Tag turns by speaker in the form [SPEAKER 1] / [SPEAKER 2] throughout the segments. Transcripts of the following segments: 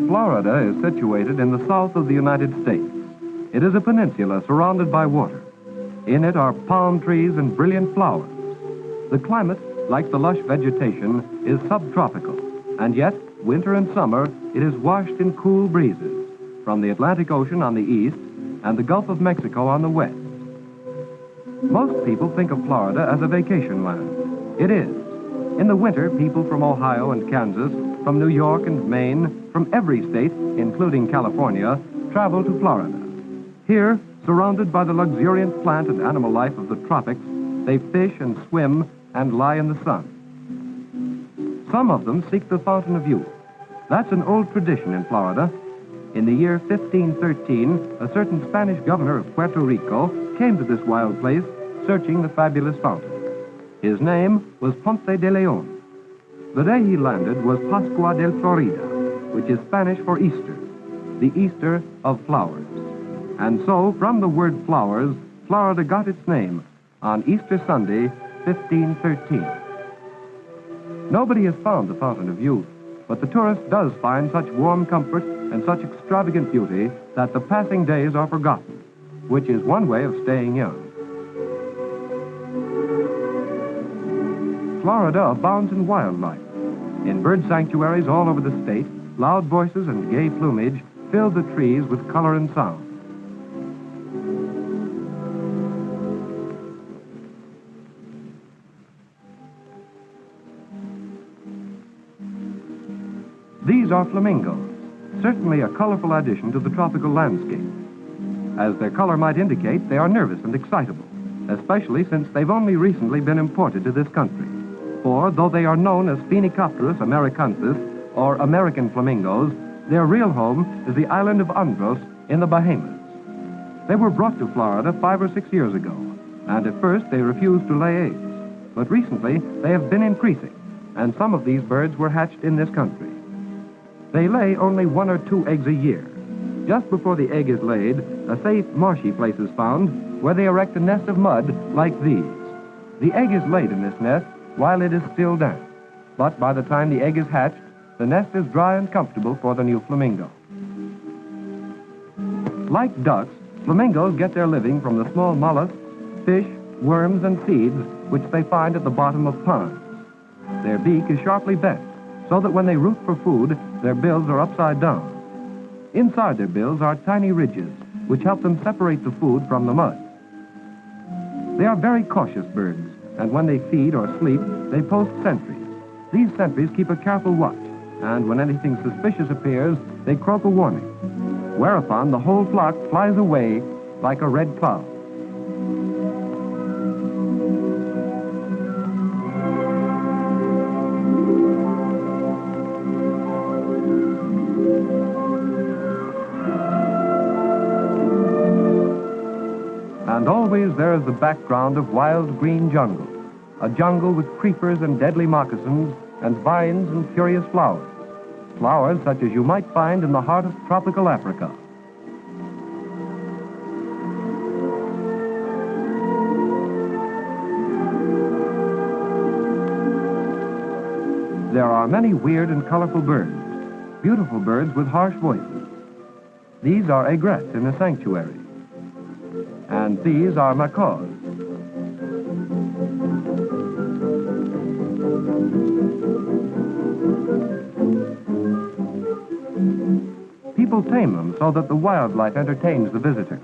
[SPEAKER 1] Florida is situated in the south of the United States. It is a peninsula surrounded by water. In it are palm trees and brilliant flowers. The climate, like the lush vegetation, is subtropical, and yet, winter and summer, it is washed in cool breezes from the Atlantic Ocean on the east and the Gulf of Mexico on the west. Most people think of Florida as a vacation land. It is. In the winter, people from Ohio and Kansas, from New York and Maine, from every state, including California, travel to Florida. Here, surrounded by the luxuriant plant and animal life of the tropics, they fish and swim and lie in the sun. Some of them seek the fountain of youth. That's an old tradition in Florida. In the year 1513, a certain Spanish governor of Puerto Rico came to this wild place, searching the fabulous fountain. His name was Ponce de Leon. The day he landed was Pascua del Florida, which is Spanish for Easter, the Easter of flowers. And so, from the word flowers, Florida got its name on Easter Sunday, 1513. Nobody has found the fountain of youth, but the tourist does find such warm comfort and such extravagant beauty that the passing days are forgotten, which is one way of staying young. Florida abounds in wildlife. In bird sanctuaries all over the state, loud voices and gay plumage fill the trees with color and sound. These are flamingos, certainly a colorful addition to the tropical landscape. As their color might indicate, they are nervous and excitable, especially since they've only recently been imported to this country. For though they are known as Phoenicopterus americansis, or American flamingos, their real home is the island of Andros in the Bahamas. They were brought to Florida 5 or 6 years ago, and at first they refused to lay eggs. But recently they have been increasing, and some of these birds were hatched in this country. They lay only 1 or 2 eggs a year. Just before the egg is laid, a safe, marshy place is found where they erect a nest of mud like these. The egg is laid in this nest while it is still damp. But by the time the egg is hatched, the nest is dry and comfortable for the new flamingo. Like ducks, flamingos get their living from the small mollusks, fish, worms, and seeds which they find at the bottom of ponds. Their beak is sharply bent, so that when they root for food, their bills are upside down. Inside their bills are tiny ridges, which help them separate the food from the mud. They are very cautious birds, and when they feed or sleep, they post sentries. These sentries keep a careful watch, and when anything suspicious appears, they croak a warning, whereupon the whole flock flies away like a red cloud. And always there is the background of wild green jungle, a jungle with creepers and deadly moccasins and vines and curious flowers, flowers such as you might find in the heart of tropical Africa. There are many weird and colorful birds, beautiful birds with harsh voices. These are aigrettes in a sanctuary. And these are macaws. People tame them so that the wildlife entertains the visitor.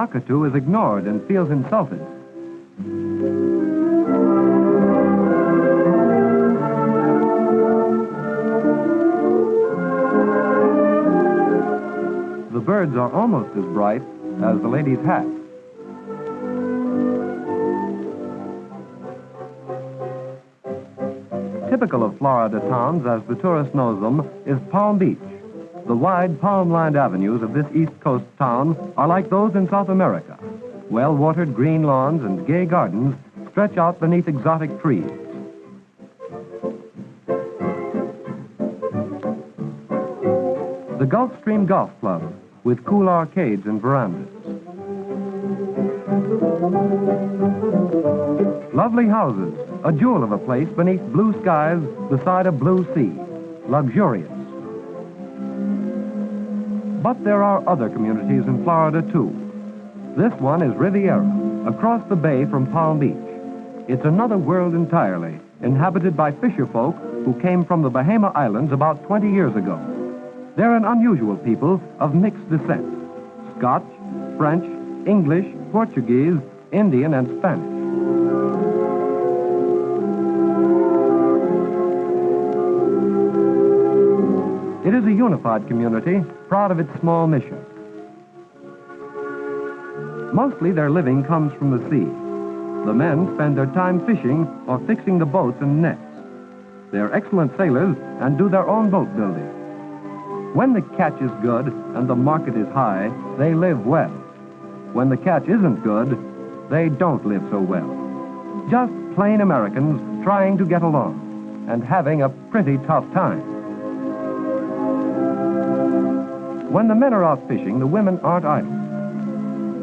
[SPEAKER 1] cockatoo is ignored and feels insulted. The birds are almost as bright as the lady's hat. Typical of Florida towns, as the tourist knows them, is Palm Beach. The wide palm-lined avenues of this East Coast town are like those in South America. Well-watered green lawns and gay gardens stretch out beneath exotic trees. The Gulf Stream Golf Club, with cool arcades and verandas. Lovely houses, a jewel of a place beneath blue skies beside a blue sea. Luxurious. But there are other communities in Florida, too. This one is Riviera, across the bay from Palm Beach. It's another world entirely, inhabited by fisher folk who came from the Bahama Islands about 20 years ago. They're an unusual people of mixed descent: Scotch, French, English, Portuguese, Indian, and Spanish. It is a unified community, proud of its small mission. Mostly their living comes from the sea. The men spend their time fishing or fixing the boats and nets. They're excellent sailors and do their own boat building. When the catch is good and the market is high, they live well. When the catch isn't good, they don't live so well. Just plain Americans trying to get along and having a pretty tough time. When the men are out fishing, the women aren't idle.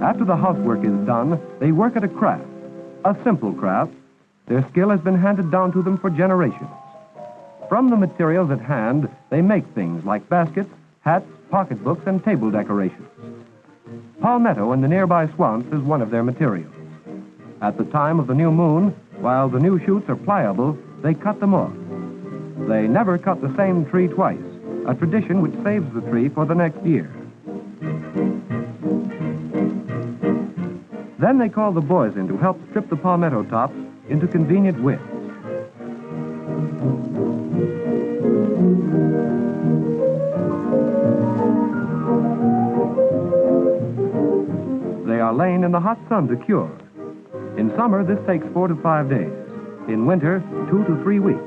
[SPEAKER 1] After the housework is done, they work at a craft, a simple craft. Their skill has been handed down to them for generations. From the materials at hand, they make things like baskets, hats, pocketbooks, and table decorations. Palmetto in the nearby swamps is one of their materials. At the time of the new moon, while the new shoots are pliable, they cut them off. They never cut the same tree twice, a tradition which saves the tree for the next year. Then they call the boys in to help strip the palmetto tops into convenient widths. They are laying in the hot sun to cure. In summer, this takes 4 to 5 days. In winter, 2 to 3 weeks.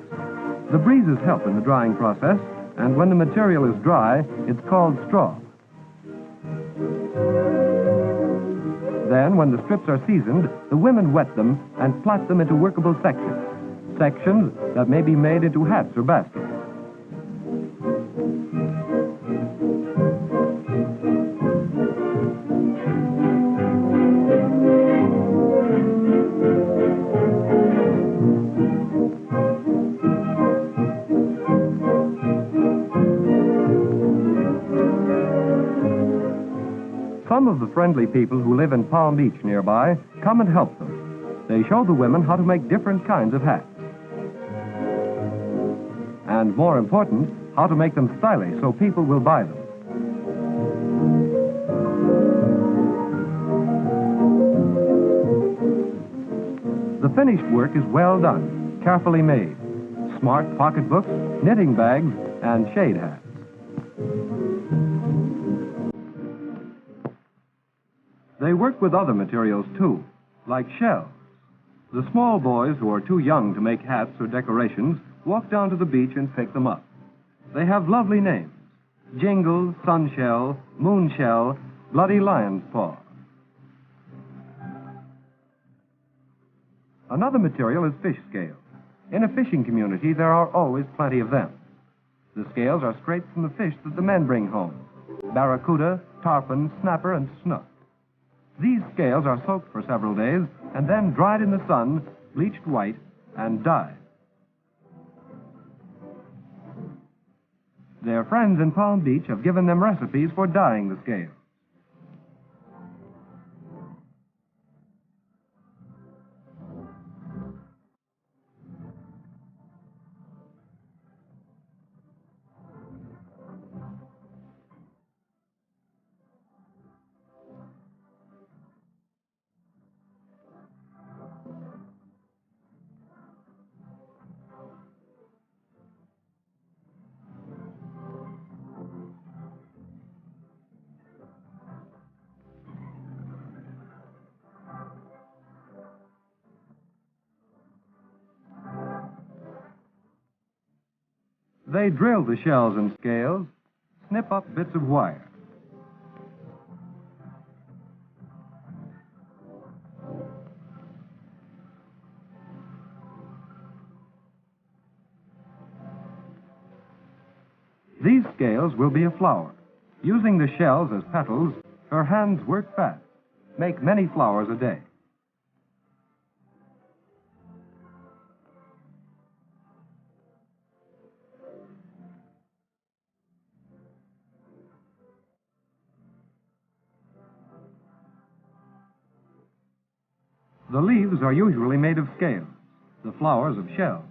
[SPEAKER 1] The breezes help in the drying process, and when the material is dry, it's called straw. Then, when the strips are seasoned, the women wet them and plait them into workable sections. Sections that may be made into hats or baskets. Some of the friendly people who live in Palm Beach nearby come and help them. They show the women how to make different kinds of hats. And more important, how to make them stylish so people will buy them. The finished work is well done, carefully made. Smart pocketbooks, knitting bags, and shade hats. They work with other materials, too, like shells. The small boys who are too young to make hats or decorations walk down to the beach and pick them up. They have lovely names: Jingle, Sunshell, Moonshell, Bloody Lion's Paw. Another material is fish scales. In a fishing community, there are always plenty of them. The scales are scraped from the fish that the men bring home: barracuda, tarpon, snapper, and snook. These scales are soaked for several days and then dried in the sun, bleached white, and dyed. Their friends in Palm Beach have given them recipes for dyeing the scales. They drill the shells and scales, snip up bits of wire. These scales will be a flower. Using the shells as petals, her hands work fast, make many flowers a day. The leaves are usually made of scales, the flowers of shells.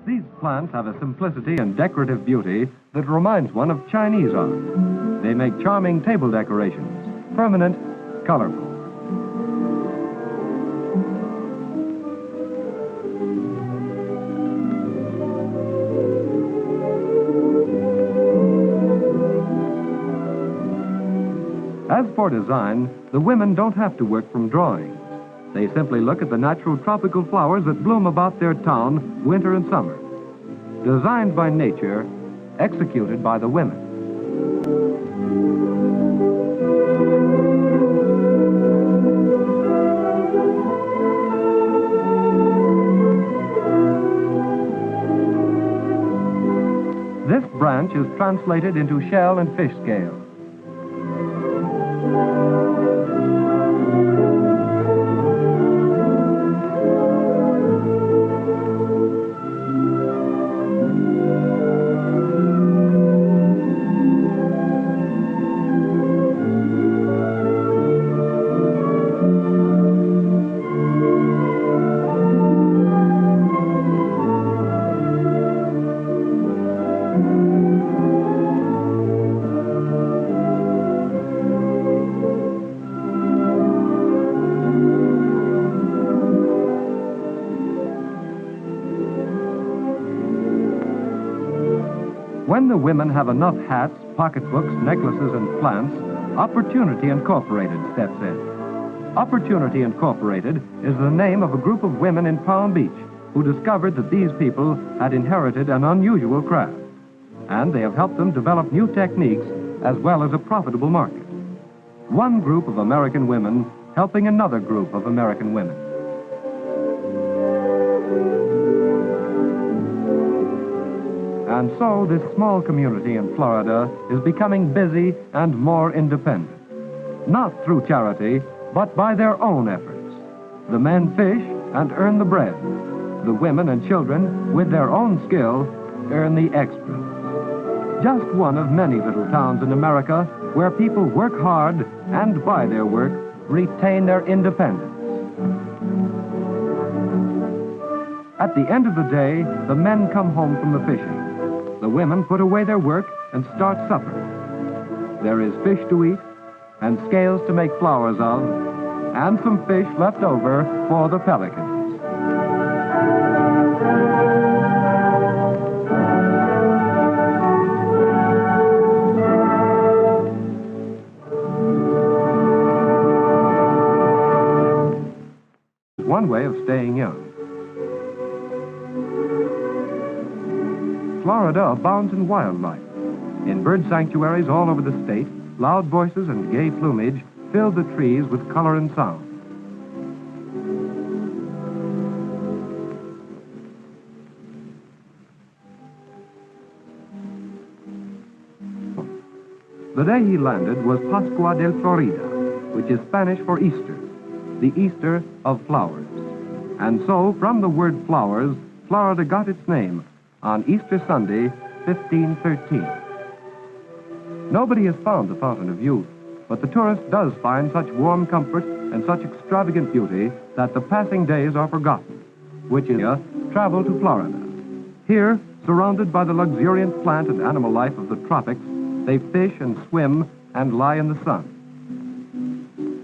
[SPEAKER 1] These plants have a simplicity and decorative beauty that reminds one of Chinese art. They make charming table decorations, permanent, colorful. As for design, the women don't have to work from drawings. They simply look at the natural tropical flowers that bloom about their town winter and summer. Designed by nature, executed by the women. This branch is translated into shell and fish scales. When the women have enough hats, pocketbooks, necklaces, and plants, Opportunity Incorporated steps in. Opportunity Incorporated is the name of a group of women in Palm Beach who discovered that these people had inherited an unusual craft. And they have helped them develop new techniques as well as a profitable market. One group of American women helping another group of American women. And so this small community in Florida is becoming busy and more independent. Not through charity, but by their own efforts. The men fish and earn the bread. The women and children, with their own skill, earn the extras. Just one of many little towns in America where people work hard and by their work retain their independence. At the end of the day, the men come home from the fishing. The women put away their work and start supper. There is fish to eat and scales to make flowers of, and some fish left over for the pelicans. One way of staying young. Florida abounds in wildlife. In bird sanctuaries all over the state, loud voices and gay plumage fill the trees with color and sound. The day he landed was Pascua del Florida, which is Spanish for Easter, the Easter of flowers. And so, from the word flowers, Florida got its name on Easter Sunday, 1513. Nobody has found the Fountain of Youth, but the tourist does find such warm comfort and such extravagant beauty that the passing days are forgotten, which is travel to Florida. Here, surrounded by the luxuriant plant and animal life of the tropics, they fish and swim and lie in the sun.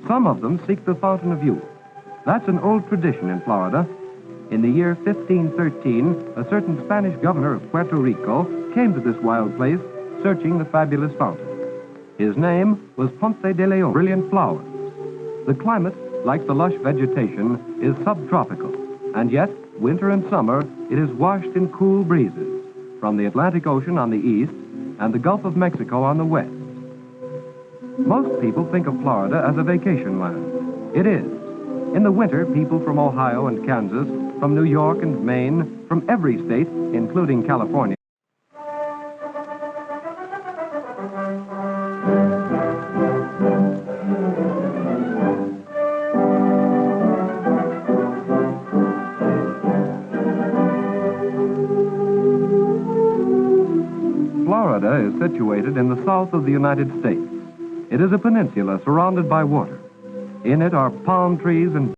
[SPEAKER 1] Some of them seek the Fountain of Youth. That's an old tradition in Florida. In the year 1513, a certain Spanish governor of Puerto Rico came to this wild place, searching the fabulous fountain. His name was Ponce de Leon, brilliant flowers. The climate, like the lush vegetation, is subtropical, and yet, winter and summer, it is washed in cool breezes, from the Atlantic Ocean on the east and the Gulf of Mexico on the west. Most people think of Florida as a vacation land. It is. In the winter, people from Ohio and Kansas, from New York and Maine, from every state, including California, Florida is situated in the south of the United States. It is a peninsula surrounded by water. In it are palm trees and